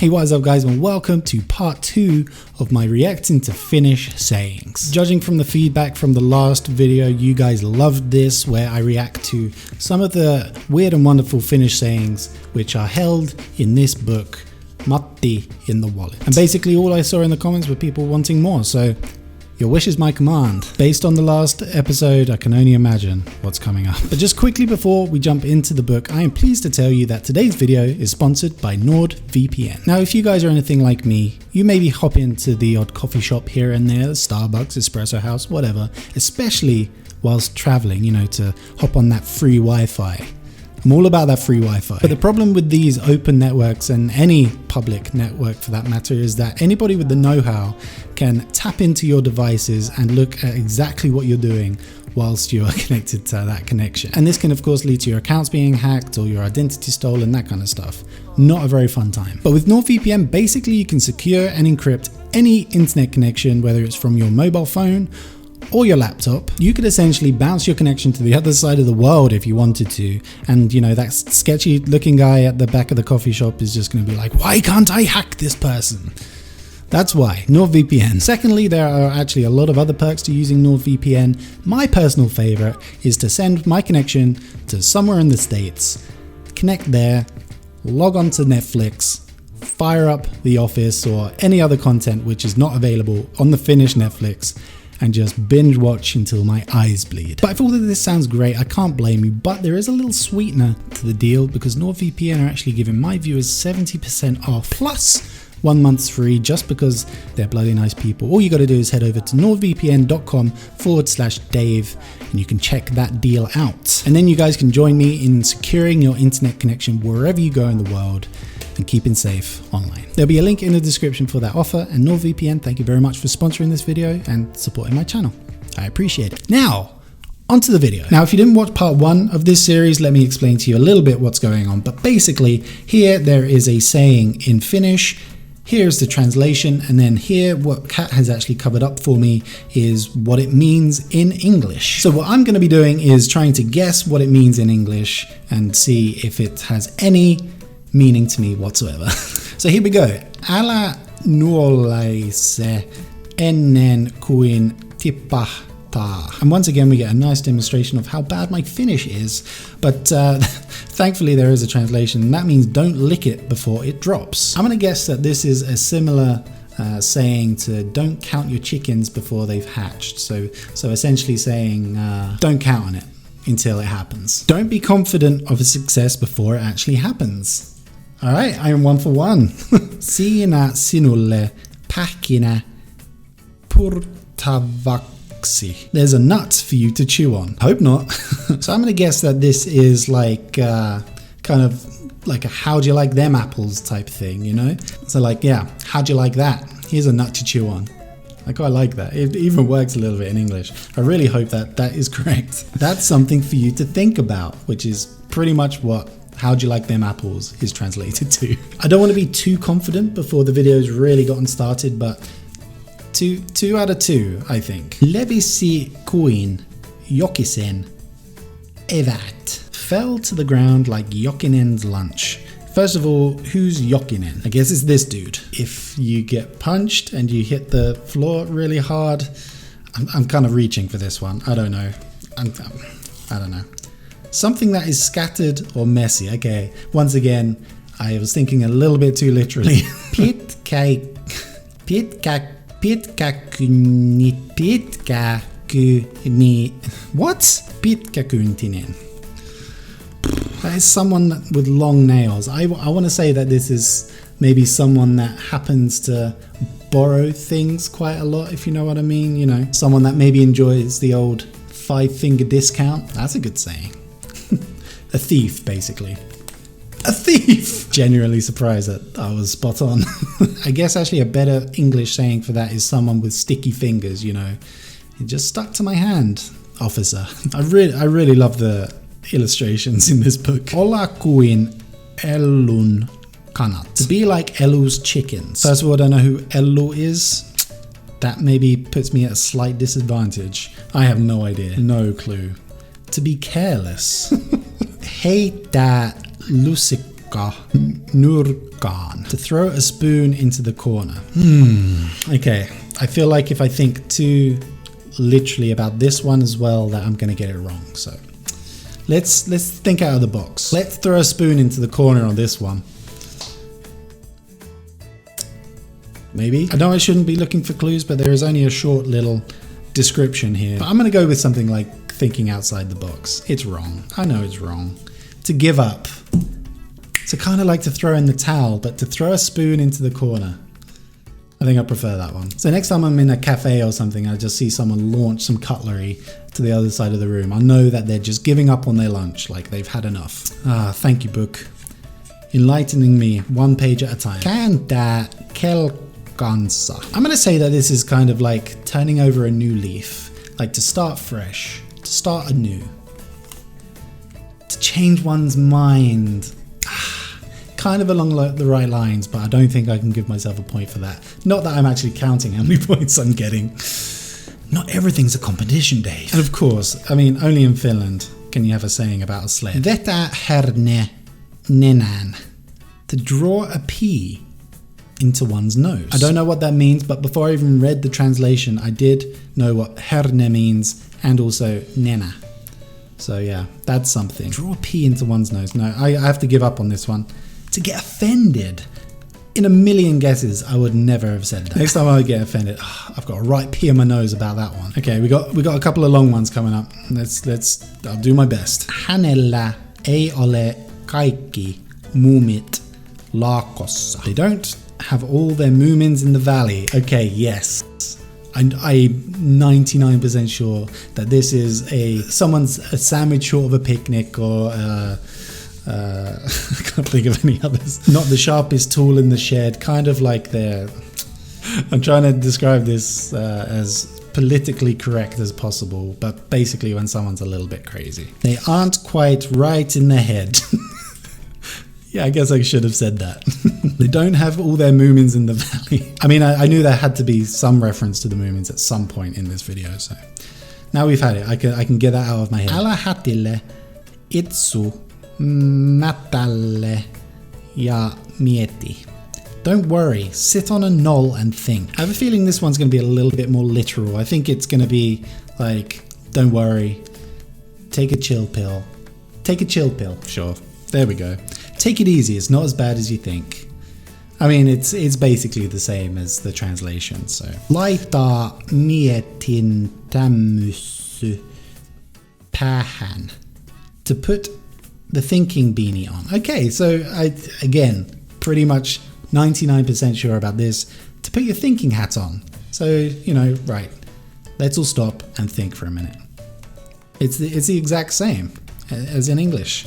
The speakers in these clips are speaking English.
Hey, what is up guys, and welcome to part 2 of my reacting to Finnish sayings. Judging from the feedback from the last video, you guys loved this, where I react to some of the weird and wonderful Finnish sayings which are held in this book, Matti in the Wallet. And basically all I saw in the comments were people wanting more, so your wish is my command. Based on the last episode, I can only imagine what's coming up. But just quickly before we jump into the book, I am pleased to tell you that today's video is sponsored by NordVPN. Now, if you guys are anything like me, you maybe hop into the odd coffee shop here and there, Starbucks, Espresso House, whatever, especially whilst traveling, you know, to hop on that free Wi-Fi. I'm all about that free Wi-Fi. But the problem with these open networks, and any public network for that matter, is that anybody with the know-how can tap into your devices and look at exactly what you're doing whilst you are connected to that connection. And this can of course lead to your accounts being hacked or your identity stolen, that kind of stuff. Not a very fun time. But with NordVPN, basically you can secure and encrypt any internet connection, whether it's from your mobile phone or your laptop. You could essentially bounce your connection to the other side of the world if you wanted to, and you know, that sketchy looking guy at the back of the coffee shop is just going to be like, why can't I hack this person? That's why, NordVPN. Secondly, there are actually a lot of other perks to using NordVPN. My personal favorite is to send my connection to somewhere in the States, connect there, log on to Netflix, fire up The Office or any other content which is not available on the Finnish Netflix, and just binge watch until my eyes bleed. But if all of this sounds great, I can't blame you, but there is a little sweetener to the deal, because NordVPN are actually giving my viewers 70% off plus 1 month's free, just because they're bloody nice people. All you gotta do is head over to nordvpn.com/Dave and you can check that deal out. And then you guys can join me in securing your internet connection wherever you go in the world and keeping safe online. There'll be a link in the description for that offer. And NordVPN, thank you very much for sponsoring this video and supporting my channel. I appreciate it. Now, onto the video. Now, if you didn't watch part 1 of this series, let me explain to you a little bit what's going on. But basically, here there is a saying in Finnish. Here's the translation, and then here what Kat has actually covered up for me is what it means in English. So what I'm going to be doing is trying to guess what it means in English and see if it has any meaning to me whatsoever. So here we go. Älä nuolaise ennen kuin tipahtaa. And once again we get a nice demonstration of how bad my Finnish is, but thankfully there is a translation, and that means don't lick it before it drops. I'm gonna guess that this is a similar saying to don't count your chickens before they've hatched. So essentially saying don't count on it until it happens. Don't be confident of a success before it actually happens. All right, I am 1 for 1. Siinä sinulle pähkinä purtavaksi. There's a nut for you to chew on. Hope not. So I'm gonna guess that this is like kind of like a how do you like them apples type thing, you know? So like, yeah, how do you like that? Here's a nut to chew on. I quite like that. It even works a little bit in English. I really hope that that is correct. That's something for you to think about, which is pretty much what how do you like them apples is translated to. I don't want to be too confident before the video's really gotten started, but 2 out of 2, I think. Levisi kuin Jokisen evät. Fell to the ground like Jokinen's lunch. First of all, who's Jokinen? I guess it's this dude. If you get punched and you hit the floor really hard, I'm kind of reaching for this one. I don't know. I don't know. Something that is scattered or messy. Okay, once again, I was thinking a little bit too literally. What? Pitkäkyntinen. That is someone with long nails. I want to say that this is maybe someone that happens to borrow things quite a lot, if you know what I mean. You know, someone that maybe enjoys the old 5-finger discount. That's a good saying. A thief, basically. A thief! Genuinely surprised that I was spot on. I guess actually a better English saying for that is someone with sticky fingers, you know. It just stuck to my hand, officer. I really love the illustrations in this book. Olla kuin Ellun kanat. To be like Ellu's chickens. First of all, I don't know who Ellu is. That maybe puts me at a slight disadvantage. I have no idea. No clue. To be careless. Heittää nurkaan. To throw a spoon into the corner. Okay, I feel like if I think too literally about this one as well, that I'm gonna get it wrong. So let's think out of the box. Let's throw a spoon into the corner on this one. Maybe. I know I shouldn't be looking for clues, but there is only a short little description here. But I'm gonna go with something like thinking outside the box. It's wrong. I know it's wrong. To give up. To kind of like to throw in the towel, but to throw a spoon into the corner. I think I prefer that one. So next time I'm in a cafe or something, I just see someone launch some cutlery to the other side of the room, I know that they're just giving up on their lunch, like they've had enough. Thank you, book. Enlightening me one page at a time. Kääntää kelkkansa. I'm gonna say that this is kind of like turning over a new leaf, like to start fresh, to start anew, to change one's mind. Kind of along the right lines, but I don't think I can give myself a point for that. Not that I'm actually counting how many points I'm getting. Not everything's a competition, Dave. And of course, I mean, only in Finland can you have a saying about a sled. Vetää herne nenään. To draw a pea into one's nose. I don't know what that means, but before I even read the translation, I did know what herne means and also nenä. So yeah, that's something. Draw a pea into one's nose. No, I have to give up on this one. To get offended. In a million guesses, I would never have said that. Next time I get offended, I've got a right pea on my nose about that one. Okay, we got a couple of long ones coming up. I'll do my best. Hänellä ei ole kaikki muumit laakossa. They don't have all their moomins in the valley. Okay, yes. I'm 99% sure that this is someone's a sandwich short of a picnic, or I can't think of any others. Not the sharpest tool in the shed, kind of like I'm trying to describe this as politically correct as possible, but basically when someone's a little bit crazy. They aren't quite right in the head. Yeah, I guess I should have said that. They don't have all their moomins in the valley. I mean, I knew there had to be some reference to the moomins at some point in this video, so now we've had it. I can get that out of my head. Älä hätile, itsu mätälle ja mieti. Don't worry, sit on a knoll and think. I have a feeling this one's going to be a little bit more literal. I think it's going to be like, don't worry, take a chill pill. Take a chill pill, sure. There we go. Take it easy, it's not as bad as you think. I mean, it's basically the same as the translation, so. Laita mietin tämmössy päähän. To put the thinking beanie on. Okay, so again, pretty much 99% sure about this. To put your thinking hat on. So, you know, right. Let's all stop and think for a minute. It's the exact same as in English.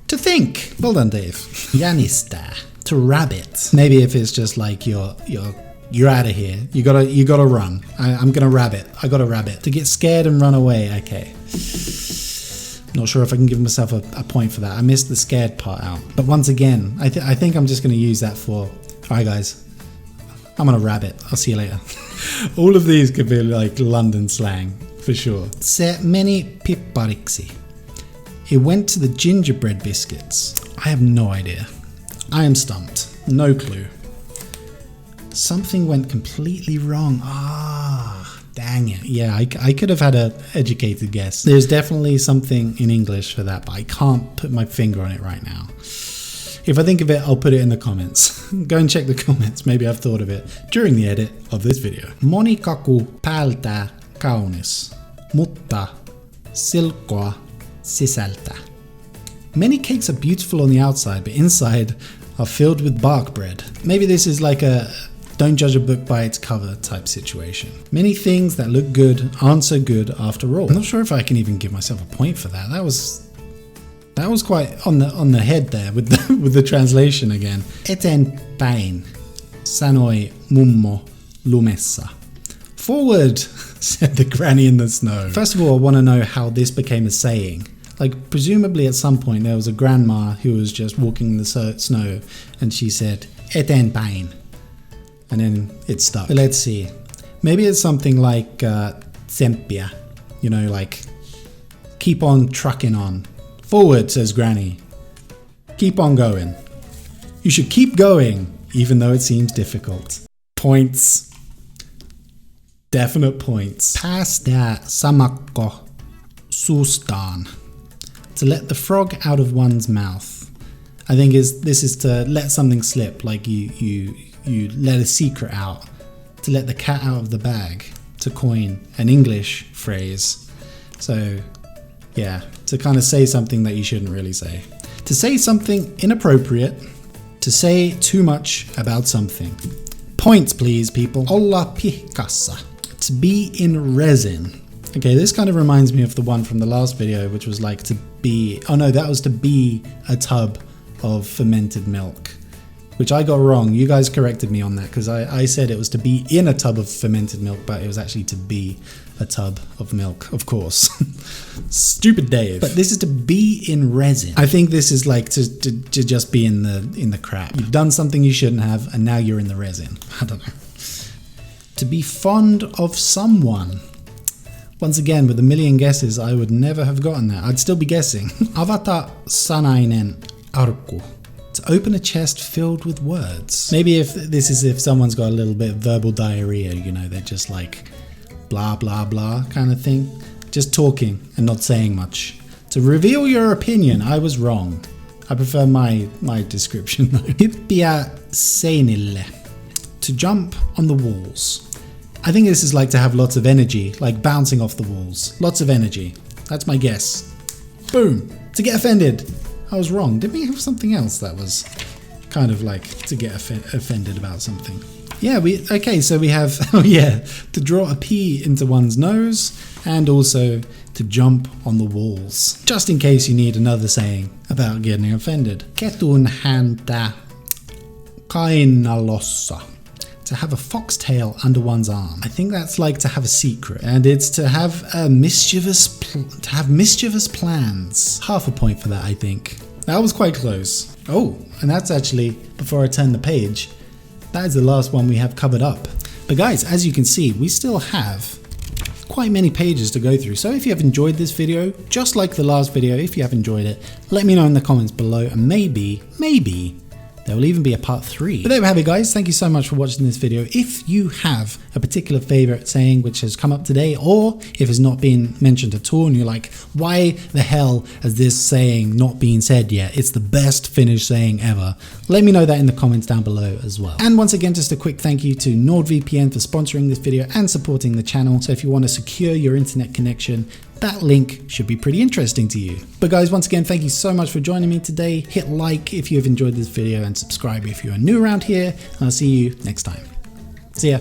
To think. Well done, Dave. Jänistää. To rabbit. Maybe if it's just like you're out of here. You gotta run. I'm gonna rabbit. I gotta rabbit. To get scared and run away. Okay. Not sure if I can give myself a point for that. I missed the scared part out. But once again, I think I'm just going to use that for, alright guys, I'm on a rabbit. I'll see you later. All of these could be like London slang, for sure. Se meni pippariksi. It went to the gingerbread biscuits. I have no idea. I am stumped. No clue. Something went completely wrong. Dang it. Yeah, I could have had an educated guess. There's definitely something in English for that, but I can't put my finger on it right now. If I think of it, I'll put it in the comments. Go and check the comments. Maybe I've thought of it during the edit of this video. Moni kaku päältä kaunis, mutta silkkoa sisältä. Many cakes are beautiful on the outside, but inside are filled with bark bread. Maybe this is like a don't judge a book by its cover type situation. Many things that look good aren't so good after all. I'm not sure if I can even give myself a point for that. That was quite on the head there with the translation again. Eteenpäin, sanoi mummo lumessa. Forward, said the granny in the snow. First of all, I want to know how this became a saying. Like, presumably at some point there was a grandma who was just walking in the snow and she said, eteenpäin. And then it stuck. But let's see. Maybe it's something like tsemppiä. You know, like, keep on trucking on. Forward, says Granny. Keep on going. You should keep going, even though it seems difficult. Points. Definite points. Päästää samakko suustaan. To let the frog out of one's mouth. I think this is to let something slip, like you let a secret out. To let the cat out of the bag, to coin an English phrase. So yeah, to kind of say something that you shouldn't really say. To say something inappropriate. To say too much about something. Points please, people. Olla pihkassa. To be in resin. Okay, this kind of reminds me of the one from the last video, which was like to be, oh no, that was to be a tub of fermented milk, which I got wrong. You guys corrected me on that because I said it was to be in a tub of fermented milk, but it was actually to be a tub of milk, of course. Stupid Dave. But this is to be in resin. I think this is like to just be in the crap. You've done something you shouldn't have, and now you're in the resin. I don't know. To be fond of someone. Once again, with a million guesses, I would never have gotten that. I'd still be guessing. Avata sanainen arkku. To open a chest filled with words. Maybe if someone's got a little bit of verbal diarrhea, you know, they're just like blah, blah, blah kind of thing. Just talking and not saying much. To reveal your opinion, I was wrong. I prefer my description though. Hyppiä seinille. To jump on the walls. I think this is like to have lots of energy, like bouncing off the walls. Lots of energy. That's my guess. Boom. To get offended. I was wrong. Didn't we have something else that was kind of like to get offended about something? Yeah, okay, so we have, oh yeah, to draw a P into one's nose and also to jump on the walls. Just in case you need another saying about getting offended. Ketun häntä kainalossa. To have a foxtail under one's arm. I think that's like to have a secret, and it's to have a mischievous plans. Half a point for that, I think. That was quite close. Oh, and that's actually, before I turn the page, that is the last one we have covered up. But guys, as you can see, we still have quite many pages to go through. So if you have enjoyed this video, just like the last video, if you have enjoyed it, let me know in the comments below, and maybe there will even be a part 3. But there we have it, guys. Thank you so much for watching this video. If you have a particular favorite saying which has come up today, or if it's not been mentioned at all and you're like, why the hell has this saying not been said yet? It's the best Finnish saying ever. Let me know that in the comments down below as well. And once again, just a quick thank you to NordVPN for sponsoring this video and supporting the channel. So if you want to secure your internet connection, that link should be pretty interesting to you. But guys, once again, thank you so much for joining me today. Hit like if you have enjoyed this video and subscribe if you are new around here. And I'll see you next time. See ya.